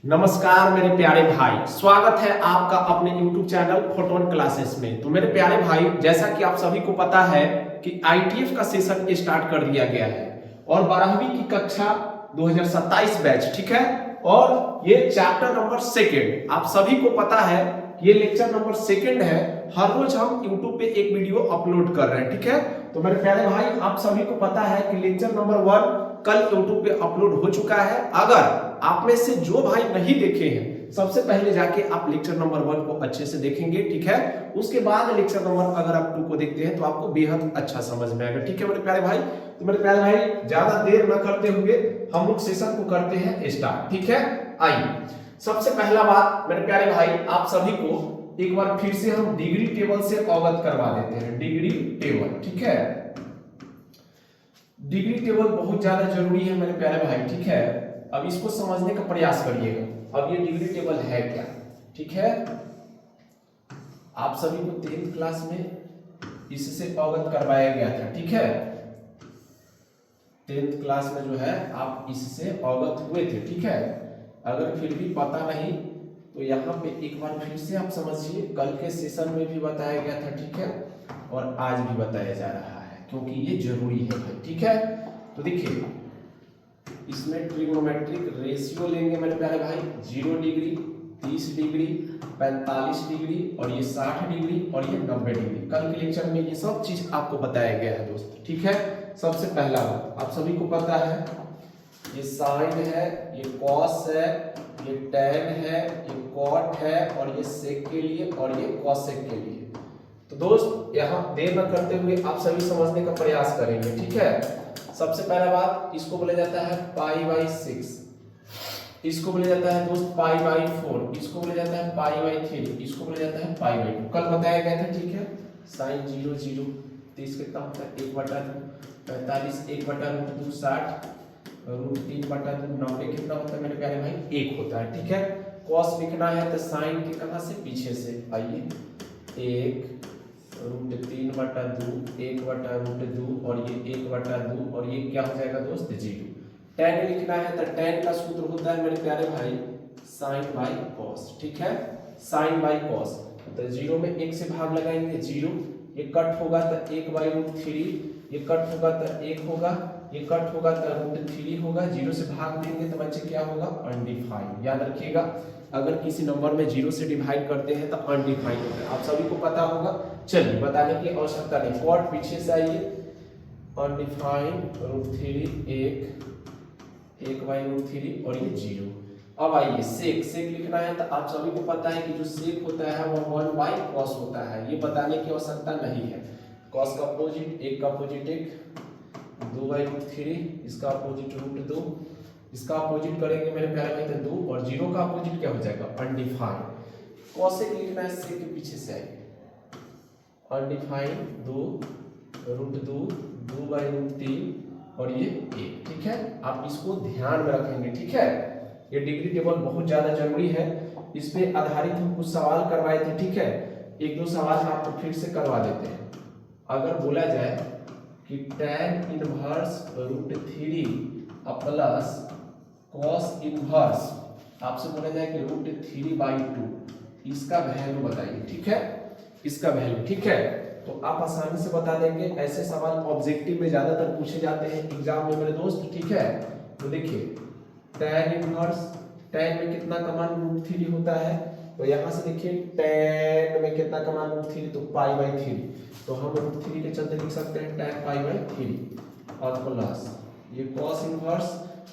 नमस्कार मेरे प्यारे भाई, स्वागत है आपका अपने YouTube चैनल फोटोन क्लासेस में। तो मेरे प्यारे भाई, जैसा कि आप सभी को पता है कि ITF का सेशन स्टार्ट कर दिया गया है और 12वीं की कक्षा 2027 बैच, ठीक है। और ये चैप्टर नंबर सेकेंड, आप सभी को पता है ये लेक्चर नंबर सेकेंड है। हर रोज हम YouTube पे एक वीडियो अपलोड कर रहे हैं, ठीक है। तो मेरे प्यारे भाई, आप सभी को पता है कि लेक्चर नंबर 1 कल YouTube पे अपलोड हो चुका है। अगर आप में से जो भाई नहीं देखे हैं, सबसे पहले जाके आप लेक्चर नंबर 1 को अच्छे से देखेंगे, ठीक है। उसके बाद लेक्चर नंबर अगर आप 2 को देखते हैं तो आपको बेहद अच्छा समझ में आएगा, ठीक है मेरे प्यारे भाई। तो मेरे प्यारे भाई, ज्यादा देर न करते हुए हम लोग सेशन को करते हैं स्टार्ट, ठीक है। आइए, सबसे पहला बात मेरे प्यारे भाई, आप सभी को एक बार फिर से हम डिग्री टेबल से अवगत करवा देते हैं। डिग्री टेबल, ठीक है। डिग्री टेबल बहुत ज्यादा जरूरी है मेरे प्यारे भाई, ठीक है। अब इसको समझने का प्रयास करिएगा। अब ये डिग्री टेबल है क्या, ठीक है। आप सभी को 10th क्लास में इससे अवगत करवाया गया था, ठीक है। 10th क्लास में जो है आप इससे अवगत हुए थे, ठीक है। अगर फिर भी पता नहीं तो यहाँ पे एक बार फिर से आप समझिए। कल के सेशन में भी बताया गया था, ठीक है, और आज भी बताया जा रहा है क्योंकि ये जरूरी है भाई, ठीक है। तो देखिए, इसमें ट्रिग्नोमेट्रिक रेशियो लेंगे मेरे प्यारे भाई। 0 डिग्री, 30 डिग्री, 45 डिग्री और ये 60 डिग्री और ये 90 डिग्री। कल के लेक्चर में ये सब चीज आपको बताया गया है दोस्त, ठीक है। सबसे पहला बात, आप सभी को पता है ये साइन है, ये कॉस है, ये टैन है, ये कॉट है और ये सेक के लिए और ये कॉसेक के लिए। तो दोस्त, यहाँ देर न करते हुए आप सभी समझने का प्रयास करेंगे, ठीक है। सबसे पहला बात, इसको बोला जाता है π/6, इसको बोला जाता है दोस्त π/4, इसको बोला जाता है π/3, इसको बोला जाता है π/2। कल बताया गया था, ठीक है। साइन 0 0, 30 कितना होता है 1/2, 45 1/√2, 60 √3/2, 90 कितना होता है मेरे प्यारे भाई 1 होता है, ठीक है। कॉस लिखना है तो साइन के कहां से, पीछे से। आइए, 1 √3/2, 1/√2 और ये 1/2 और ये क्या हो जाएगा दोस्त 0। टैन लिखना है तो टैन का सूत्र होता है मेरे प्यारे भाई साइन बाई कॉस, ठीक है। साइन बाई कॉस तो 0 में 1 से भाग लगाएंगे 0, ये कट होगा तो 1/√3, ये कट होगा तो 1 होगा, ये कट होगा तो √3 होगा। 0 से भाग देंगे तो बच्चे क्या होगा, अनडिफाइंड। याद रखिएगा, अगर किसी नंबर में 0 से डिवाइड करते हैं तो अनडिफाइंड होता है, आप सभी को पता होगा। चलिए, बताने की आवश्यकता नहीं। कॉट पीछे से आइए, अनडिफाइंड √3 1/√3 और ये 0। अब आइए, सेक लिखना है तो आप सभी को पता है कि जो सेक होता है वो 1/cos होता है, ये बताने की आवश्यकता नहीं है। cos का अपोजिट, 1 का अपोजिट 1, 2/√3, इसका अपोजिट √2, इसका अपोजिट करेंगे मेरे प्यारे भाई तो 2 और 0 का अपोजिट क्या हो जाएगा, अनडिफाइंड। कॉसेक लिखना है, सेक के पीछे से आएगा, अनडिफाइंड 2√2, 2/√3 और ये 1, ठीक है। आप इसको ध्यान में रखेंगे, ठीक है। ये डिग्री टेबल बहुत ज्यादा जरूरी है, इस पे आधारित हम कुछ सवाल करवाए थे, ठीक है। 1-2 सवाल आपको फिर से करवा देते हैं। अगर बोला जाए कि tan inverse √3 plus cos inverse, आपसे बोला जाए कि √3/2, इसका वैल्यू बताइए, ठीक है। इसका वैल्यू, ठीक है, तो आप आसानी से बता देंगे। ऐसे सवाल ऑब्जेक्टिव में ज्यादातर पूछे जाते हैं एग्जाम में मेरे दोस्त, ठीक है। तो देखिए, tan इनवर्स, tan में कितना का मान √3 होता है, तो यहां से देखिए tan में कितना का मान √3, तो π/3, तो हम √3 के चलते लिख सकते हैं tan π/3 और प्लस ये cos इनवर्स।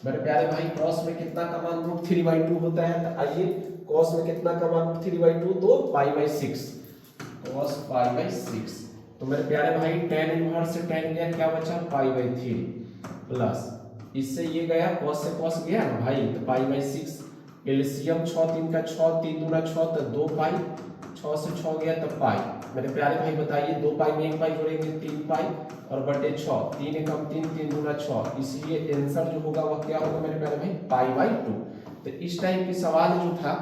मेरे प्यारे भाई, cos में कितना का मान √3/2 होता है, तो आइए cos में कितना का मान √3/2, तो π/6, cos π/6। तो मेरे प्यारे भाई, tan इनवर्स से tan गया, क्या बचा π/3 प्लस इससे ये गया, cos से cos गया ना भाई, तो π/6। एलसीएम 6 3 का 6, 3 दूना 6 तो 2 पाई, 6 से 6 गया तो पाई। मेरे प्यारे भाई बताइए, 2 पाई में 1 पाई जोड़ेंगे 3 पाई और बटे 6, 3 एकम 3, 3 दूना 6, इसलिए आंसर जो होगा वह क्या होगा मेरे प्यारे भाई π/2। तो इस टाइप के सवाल जो था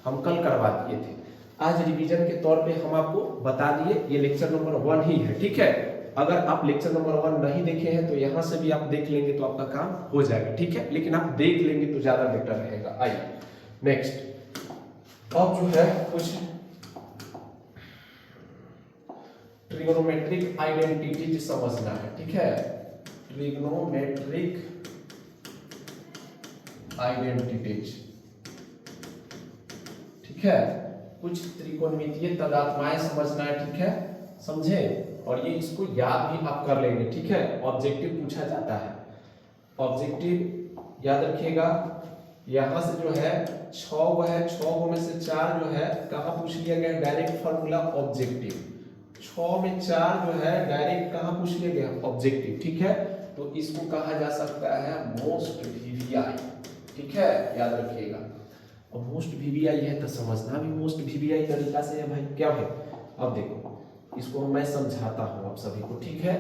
हम कल करवा दिए थे, आज रिवीजन के तौर पे हम आपको बता दिए। ये लेक्चर नंबर 1 ही है, ठीक है। अगर आप लेक्चर नंबर 1 नहीं देखे हैं तो यहाँ से भी आप देख लेंगे तो आपका काम हो जाएगा, ठीक है। लेकिन आप देख लेंगे तो ज्यादा बेटर रहेगा। आइए, नेक्स्ट अब जो है कुछ ट्रिग्नोमेट्रिक आइडेंटिटी समझना है, ठीक है। ट्रिग्नोमेट्रिक आइडेंटिटीज, ठीक है। कुछ त्रिकोणमितीय तदात्माएं समझना है, ठीक है, समझे। और ये इसको याद भी आप कर लेंगे, ठीक है। ऑब्जेक्टिव पूछा जाता है, ऑब्जेक्टिव याद रखिएगा। यहां से जो है 6 है, 6 में से 4 जो है कहां पूछ लिया गया, डायरेक्ट फार्मूला ऑब्जेक्टिव। 6 में 4 जो है डायरेक्ट कहां पूछ लिया गया, ऑब्जेक्टिव, ठीक है। तो इसको कहा जा सकता है मोस्ट वीवीआई, ठीक है, याद रखिएगा। और मोस्ट वीवीआई है तो समझना भी मोस्ट वीवीआई तरीका से है भाई, क्या है। अब देखो इसको मैं समझाता हूं आप सभी को, ठीक है।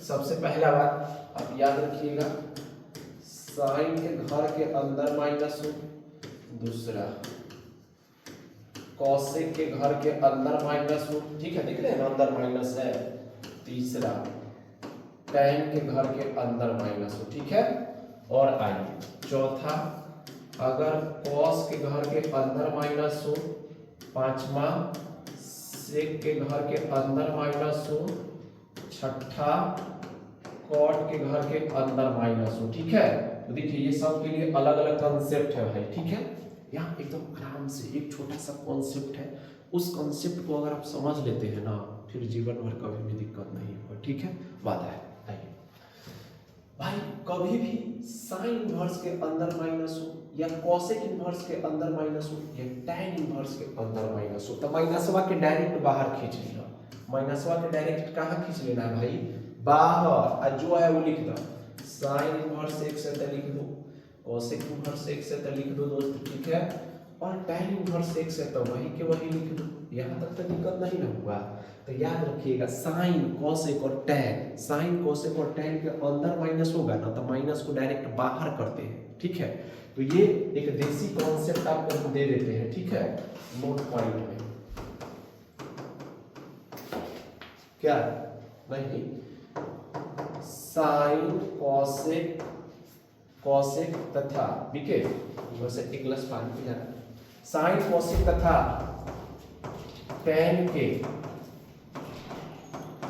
सबसे पहला बात आप याद रखिएगा, साइन के घर के अंदर -1, दूसरा कॉसेक के घर के अंदर -1, ठीक है, दिख रहे हैं ना अंदर माइनस है, तीसरा टैन के घर के अंदर -1, ठीक है। और आइए चौथा, अगर कॉस के घर के अंदर -1, पांचवा सेक के घर के अंदर -1, छठा कॉट के घर के अंदर -1, ठीक है। तो देखिए ये सब के लिए अलग अलग कॉन्सेप्ट है भाई, ठीक है। यहाँ एकदम आराम से एक छोटा सा कॉन्सेप्ट है, उस कॉन्सेप्ट को अगर आप समझ लेते हैं ना, फिर जीवन भर कभी भी दिक्कत नहीं होगा, ठीक है। बात है आइए भाई, कभी भी साइन इनवर्स के अंदर माइनस हो या कॉसेक इनवर्स के अंदर माइनस हो या टैन इनवर्स के अंदर माइनस हो, तो माइनसवा के डायरेक्ट बाहर खींच लेना। माइनसवा के डायरेक्ट कहाँ खींच लेना है भाई, बाहर। और जो है वो लिख दो, साइन इनवर्स x है तो लिख दो, कॉसेक इनवर्स x है तो लिख दो दोस्त, ठीक है। और टैन इनवर्स x है तो वही के वही लिख दो। यहाँ तक तो दिक्कत नहीं ना हुआ। तो याद रखिएगा साइन कॉसेक और टैन, साइन कॉसेक और टैन के अंदर माइनस होगा ना, तो माइनस को डायरेक्ट बाहर करते हैं, ठीक है। तो ये एक देसी कॉन्सेप्ट आपको दे देते हैं, ठीक है, नोट पॉइंट में। क्या नहीं, साइन कॉसेक, कॉसेक तथा बीके वैसे एक गिलास पानी पी जाना, साइन कॉसेक तथा टैन के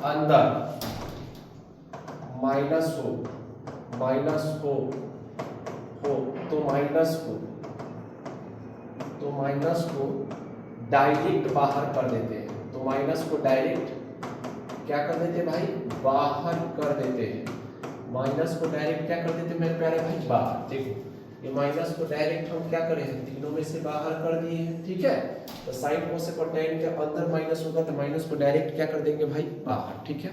अंदर माइनस हो तो माइनस को डायरेक्ट बाहर कर देते हैं। तो माइनस को डायरेक्ट क्या कर देते हैं भाई, बाहर कर देते हैं। माइनस को डायरेक्ट क्या कर देते हैं मेरे प्यारे भाई, बाहर। देखो ये माइनस को डायरेक्ट हम क्या करें हैं, तीनों में से बाहर कर दिए हैं, ठीक है। तो साइन कॉसेक और टैन के अंदर माइनस होगा तो माइनस को डायरेक्ट क्या कर देंगे भाई, बाहर, ठीक है।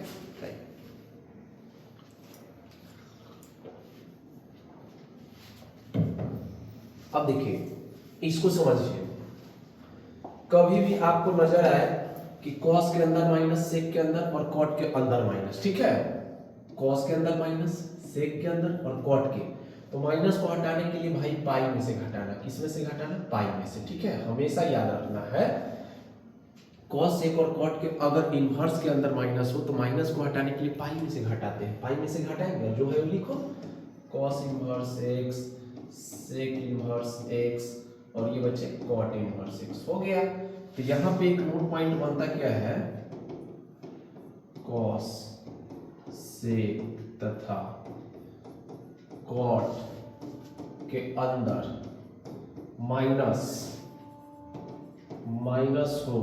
अब देखिए इसको समझिए, कभी भी आपको नजर आए कि कॉस के अंदर माइनस, सेक के अंदर और कॉट के अंदर माइनस, ठीक है। कॉस के अंदर माइनस, सेक के अंदर और कॉट के, तो माइनस को हटाने के लिए भाई पाई में से घटाना, किस में से घटाना, पाई में से, ठीक है। हमेशा याद रखना है कॉस, सेक और कॉट के अगर इनवर्स के अंदर माइनस हो तो माइनस को हटाने के लिए पाई में से घटाते हैं। पाई में से घटाएंगे जो है वो लिखो, cos inverse x, sec inverse x और ये बचे कॉट इनवर्स एक्स, हो गया। तो यहाँ पे एक नोट पॉइंट बनता क्या है, कॉस, सेक तथा कॉट के अंदर माइनस हो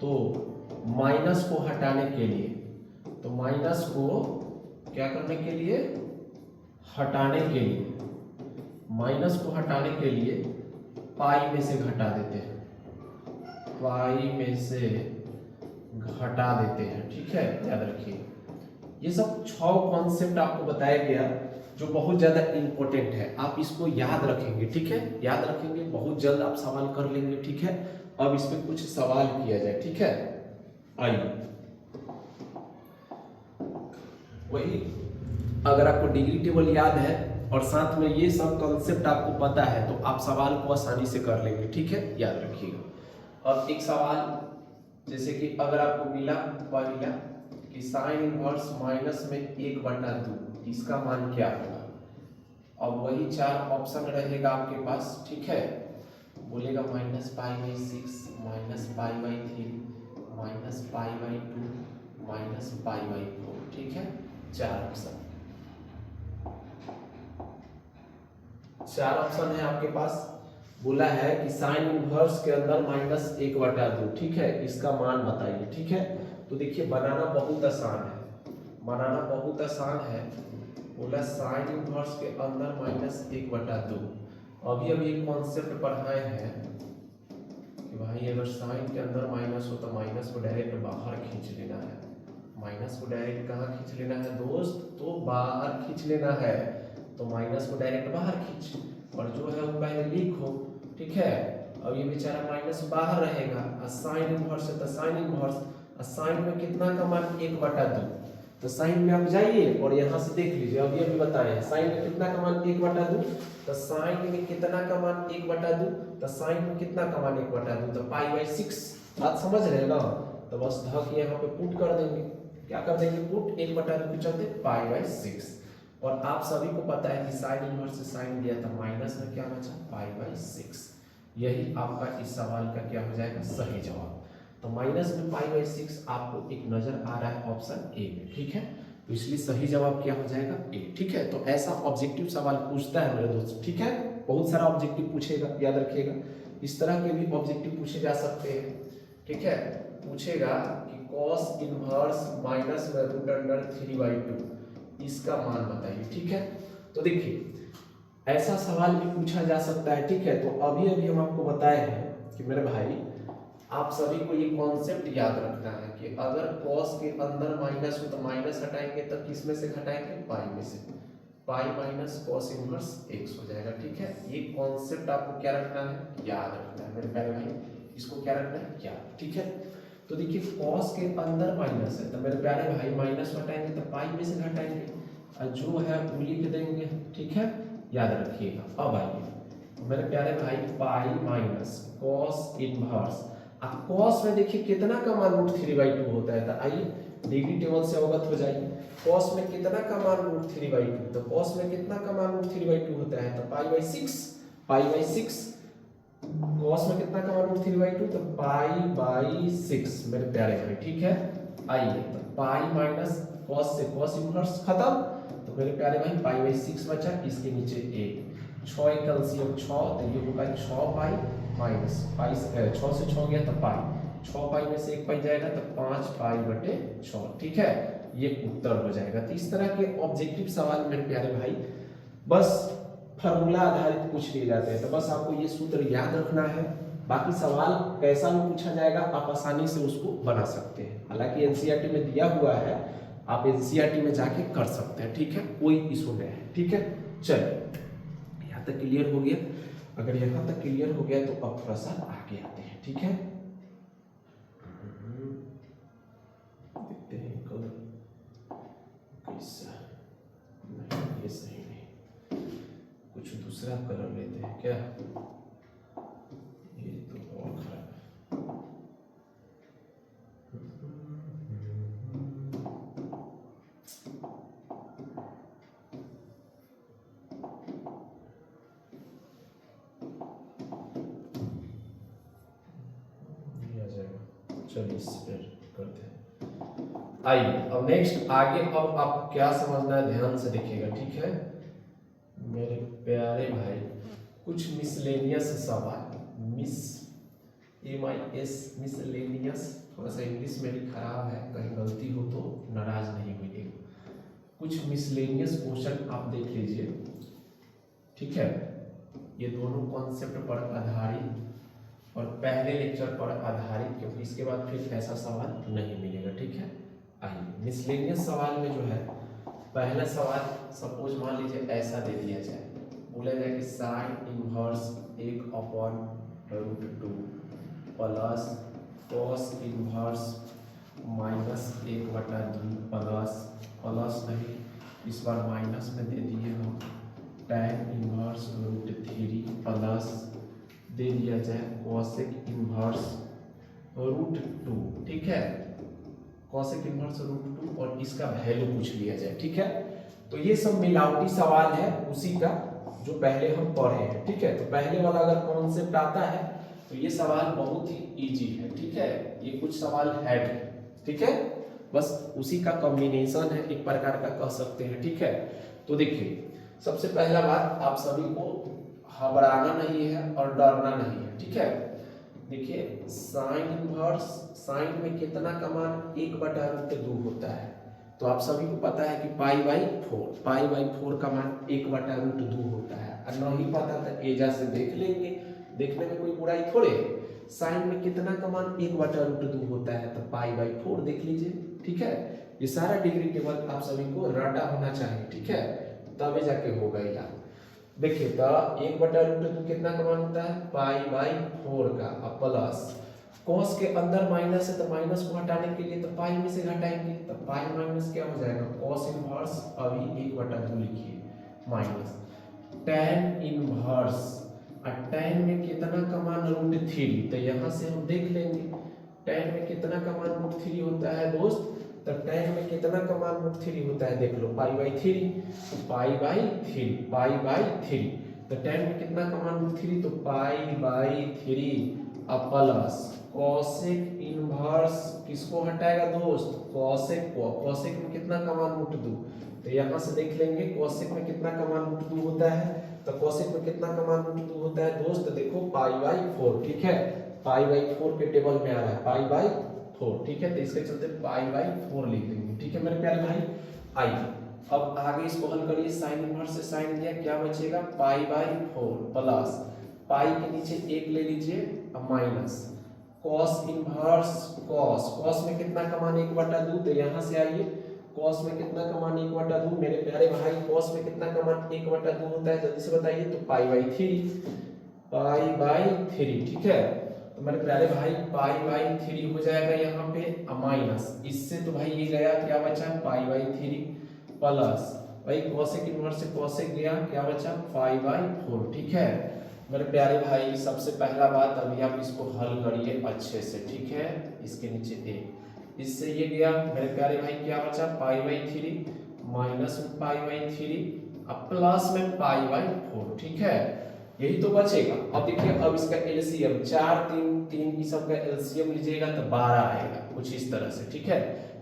तो माइनस को हटाने के लिए, तो माइनस को क्या करने के लिए, हटाने के लिए, माइनस को हटाने के लिए पाई में से घटा देते हैं, पाई में से घटा देते हैं, ठीक है, याद रखिए। ये सब 6 कॉन्सेप्ट आपको बताया गया जो बहुत ज्यादा इंपॉर्टेंट है, आप इसको याद रखेंगे, ठीक है, याद रखेंगे, बहुत जल्द आप सवाल कर लेंगे, ठीक है। अब इस पे कुछ सवाल किया जाए, ठीक है। आइए वही, अगर आपको डिग्री टेबल याद है और साथ में ये सब कॉन्सेप्ट आपको पता है तो आप सवाल को आसानी से कर लेंगे, ठीक है, याद रखिएगा। अब एक सवाल जैसे कि अगर आपको मिला पहला कि साइन इनवर्स माइनस में 1/2, इसका मान क्या होगा। अब वही 4 ऑप्शन रहेगा आपके पास, ठीक है। बोलेगा -π/6 -π/3 -π/2 -π/4, ठीक है। चार ऑप्शन है आपके पास। बोला है कि साइन इनवर्स के अंदर -1/2, ठीक है, इसका मान बताइए, ठीक है। तो देखिए बनाना बहुत आसान है, बोला साइन इनवर्स के अंदर -1/2। अभी एक कॉन्सेप्ट पढ़ाए हैं कि भाई अगर साइन के अंदर माइनस हो तो माइनस को डायरेक्ट बाहर खींच लेना है। माइनस को डायरेक्ट कहाँ खींच लेना है दोस्त? तो बाहर खींच लेना है। तो माइनस को डायरेक्ट बाहर खींच और जो है वो पहले लिखो, ठीक है। अब ये बेचारा माइनस बाहर रहेगा, साइन इनवर्स है तो साइन इनवर्स, साइन में कितना का मान 1/2। तो साइन में आप जाइए और यहाँ से देख लीजिए, अभी बताए साइन में कितना का मान 1/2, तो साइन में कितना का मान 1/2, तो साइन में कितना का मान 1/2, तो π/6। बात समझ रहे ना? तो बस ढक यहाँ पे पुट कर देंगे, क्या कर देंगे पुट, 1/2 के चलते π/6। और आप सभी को पता है कि साइन इनवर्स से साइन दिया था, माइनस में क्या बचा π/6। यही आपका इस सवाल का क्या हो जाएगा सही जवाब। तो माइनस में π/6 आपको एक नजर आ रहा है ऑप्शन ए में, ठीक है। तो इसलिए सही जवाब क्या हो जाएगा ए, ठीक है। तो ऐसा ऑब्जेक्टिव सवाल पूछता है मेरे दोस्त, ठीक है। बहुत सारा ऑब्जेक्टिव पूछेगा, याद रखिएगा। इस तरह के भी ऑब्जेक्टिव पूछे जा सकते हैं, ठीक है। पूछेगा कि cos इनवर्स -√3/2 इसका मान बताइए, ठीक है। तो देखिए ऐसा सवाल भी पूछा जा सकता है, ठीक है। तो अभी हम आपको बताए हैं कि मेरे भाई आप सभी को ये कॉन्सेप्ट याद रखना है कि अगर cos के अंदर माइनस हो तो माइनस हटाएंगे तो किस में से घटाएंगे, पाई में से। Pi minus cos inverse x हो जाएगा, ठीक है। ये कॉन्सेप्ट आपको क्या रखना है, याद रखना है मेरे प्यारे भाई, इसको क्या रखना है, याद, ठीक है। तो देखिए cos के अंदर माइनस है तो मेरे प्यारे भाई माइनस हटाएंगे तो पाई में से घटाएंगे और जो है वो लिख देंगे, ठीक है, याद रखिएगा। अब आइए मेरे प्यारे भाई pi minus cos inverse, cos में देखिए कितना का मान √3/2 होता है, तो आइए डिग्री टेबल से अवगत हो जाइए। cos में कितना का मान √3/2, तो cos में कितना का मान √3/2 होता है, तो π/6 cos में कितना का मान √3/2, तो π/6 मेरे प्यारे भाई, ठीक है। आइए तो पाई माइनस cos से cos इनवर्स खत्म, तो मेरे प्यारे भाई π/6 बचा, इसके नीचे 1, 6 कैल्शियम 6, तो ये होगा 6 पाई माइनस पाई, 6 से 6 गया तो पाई, 6 पाई में से 1 पाई जाएगा तो 5 π/6, ठीक है। ये उत्तर हो जाएगा। तो इस तरह के ऑब्जेक्टिव सवाल मेरे प्यारे भाई बस फार्मूला आधारित पूछ लिए जाते हैं, तो बस आपको ये सूत्र याद रखना है। बाकी सवाल कैसा भी पूछा जाएगा आप आसानी से उसको बना सकते हैं। हालांकि एनसीईआरटी में दिया हुआ है, आप एनसीईआरटी में जाके कर सकते हैं, ठीक है, कोई इशू नहीं है, ठीक है। चलिए यहाँ तक क्लियर हो गया। अगर यहाँ तक क्लियर हो गया तो अब थोड़ा सा आगे आते हैं, ठीक है। देखते हैं कलर कैसा, नहीं ये सही नहीं, कुछ दूसरा कलर लेते हैं क्या, ये तो और खराब है। चलिए इस पर करते हैं। आइए अब नेक्स्ट आगे, अब आप क्या समझना है ध्यान से देखिएगा, ठीक है मेरे प्यारे भाई। कुछ मिसलेनियस सवाल, मिसलेनियस, थोड़ा सा इंग्लिश मेरी खराब है, कहीं गलती हो तो नाराज नहीं होइएगा। कुछ मिसलेनियस क्वेश्चन आप देख लीजिए, ठीक है। ये दोनों कॉन्सेप्ट पर आधारित और पहले लेक्चर पर आधारित, क्योंकि इसके बाद फिर ऐसा सवाल नहीं मिलेगा, ठीक है। आइए मिसलेनियस सवाल में जो है पहला सवाल सपोज मान लीजिए ऐसा दे दिया जाए, बोला जाए कि sine inverse 1/√2 plus cos inverse -1/2 plus नहीं, इस बार माइनस में दे दिए हम tan इनवर्स √3 प्लस दे दिया जाए cosec इनवर्स √2, ठीक है, cosec इनवर्स √2 और इसका वैल्यू पूछ लिया जाए, ठीक है। तो ये सब मिलावटी सवाल है, उसी का जो पहले हम पढ़े हैं, ठीक है। तो पहले वाला अगर कॉन्सेप्ट आता है तो ये सवाल बहुत ही इजी है, ठीक है। ये कुछ सवाल है भी, ठीक है, बस उसी का कॉम्बिनेशन है, एक प्रकार का कह सकते हैं, ठीक है। तो देखिए सबसे पहला बात, आप सभी को घबराना नहीं है और डरना नहीं है, ठीक है। देखिए साइन इनवर्स, साइन में कितना का मान 1/√2 होता है, तो आप सभी को पता है कि पाई/4, पाई/4 का मान 1/√2 होता है। और नहीं पता तो एजा से देख लेंगे, देखने में कोई बुराई थोड़े है। साइन में कितना का मान 1/√2 होता है, तो पाई/4 देख लीजिए, ठीक है। ये सारा डिग्री टेबल आप सभी को रटा होना चाहिए, ठीक है, तबे जाके होगा याद। देखिए तो 1/√2 कितना का मान होता है, पाई/4 का, अब प्लस कॉस के अंदर माइनस है तो माइनस को हटाने के लिए तो पाई में से घटाएंगे, तो पाई माइनस क्या हो जाएगा, कॉस इनवर्स, अभी 1/2 लिखिए, माइनस tan इनवर्स, और tan में कितना का मान √3, तो यहाँ से हम देख लेंगे tan में कितना का मान √3 होता है दोस्त, तो tan में कितना का मान √3 होता है, देख लो पाई/3, पाई/3, तो tan में कितना का मान √3, तो पाई/3, अब प्लस कॉसेक इनवर्स, किसको हटाएगा दोस्त, कॉसेक को, कॉसेक में कितना का मान √2, तो यहाँ से देख लेंगे कॉसेक में कितना का मान √2 होता है, तो कॉसेक में कितना का मान √2 होता है दोस्त, देखो पाई/4, ठीक है, पाई/4 के टेबल में आ रहा है पाई/4, ठीक है, तो इसके चलते पाई/4 लिख देंगे, ठीक है मेरे प्यारे भाई। आइए अब आगे इसको हल करिए, साइन इनवर्स से साइन दिया, क्या बचेगा, पाई/4 प्लस पाई के नीचे 1 ले लीजिए, अब माइनस कॉस इनवर्स, कॉस में कितना का मान 1/2, तो यहाँ से आइए कॉस में कितना का मान 1/2, मेरे प्यारे भाई कॉस में कितना का मान 1/2 होता है, जल्दी से बताइए, तो पाई/3, ठीक है। तो मेरे प्यारे भाई पाई/3 हो जाएगा यहाँ पे, माइनस इससे तो भाई ये गया, क्या बचा, पाई/3 प्लस भाई कॉसेक इनवर्स से कॉसेक गया, क्या बचा, पाई/4, ठीक है। मेरे प्यारे भाई सबसे पहला बात, अभी आप इसको हल करिए अच्छे से, ठीक है, इसके नीचे 1, इससे ये गया मेरे प्यारे भाई, क्या बचा, पाई/3 माइनस में पाई/3, अब प्लस में पाई/4, ठीक है, यही तो बचेगा। अब देखिए अब इसका एलसीएम 4 3 की सब का एलसीएम लीजिएगा तो 12 आएगा, कुछ इस तरह से, ठीक है।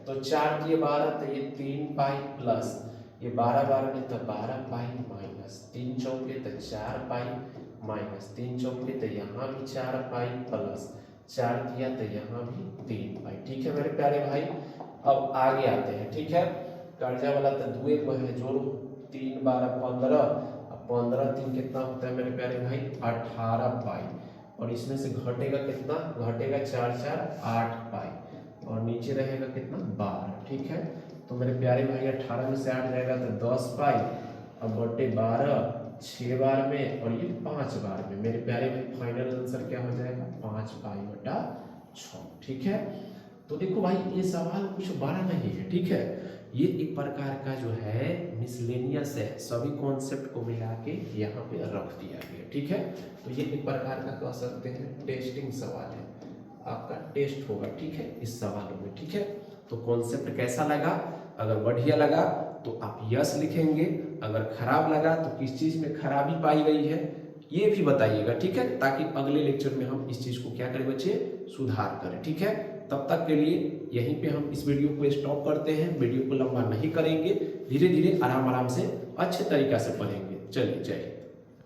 तो 4 दिए 12, तो ये 3 पाई प्लस ये 12 में तो 12 पाई माइनस 3 चौके तो 4 पाई माइनस 3 चौके तो यहाँ भी 4 पाई प्लस 4 दिया तो यहाँ भी 3 पाई, ठीक है मेरे प्यारे भाई। अब आगे आते हैं, ठीक है, कर्जा वाला तो दुए को है, जोड़ो 3 12 15, अब 15 3 कितना होता है मेरे प्यारे भाई, 18 पाई, और इसमें से घटेगा कितना, घटेगा 4 4 8 पाई, और नीचे रहेगा कितना, 12, ठीक है। तो मेरे प्यारे भाई 18 में से 8 जाएगा तो 10 पाई, अब बटे 12 6 बार में और ये 5 बार में, मेरे प्यारे भाई फाइनल आंसर क्या हो जाएगा, 5 पाई बटा 6, ठीक है। तो देखो भाई ये सवाल कुछ बड़ा नहीं है, ठीक है, ये एक प्रकार का जो है मिसलेनियस है, सभी कॉन्सेप्ट को मिला के यहाँ पे रख दिया गया, ठीक है। तो ये एक प्रकार का कह सकते हैं टेस्टिंग सवाल है, आपका टेस्ट होगा, ठीक है, इस सवालों में, ठीक है। तो कॉन्सेप्ट कैसा लगा, अगर बढ़िया लगा तो आप यस लिखेंगे, अगर खराब लगा तो किस चीज में खराबी पाई गई है ये भी बताइएगा, ठीक है, ताकि अगले लेक्चर में हम इस चीज को क्या करें बच्चे, सुधार करें, ठीक है। तब तक के लिए यहीं पे हम इस वीडियो को स्टॉप करते हैं, वीडियो को लंबा नहीं करेंगे, धीरे धीरे आराम आराम से अच्छे तरीका से पढ़ेंगे। चलिए जय हिंद।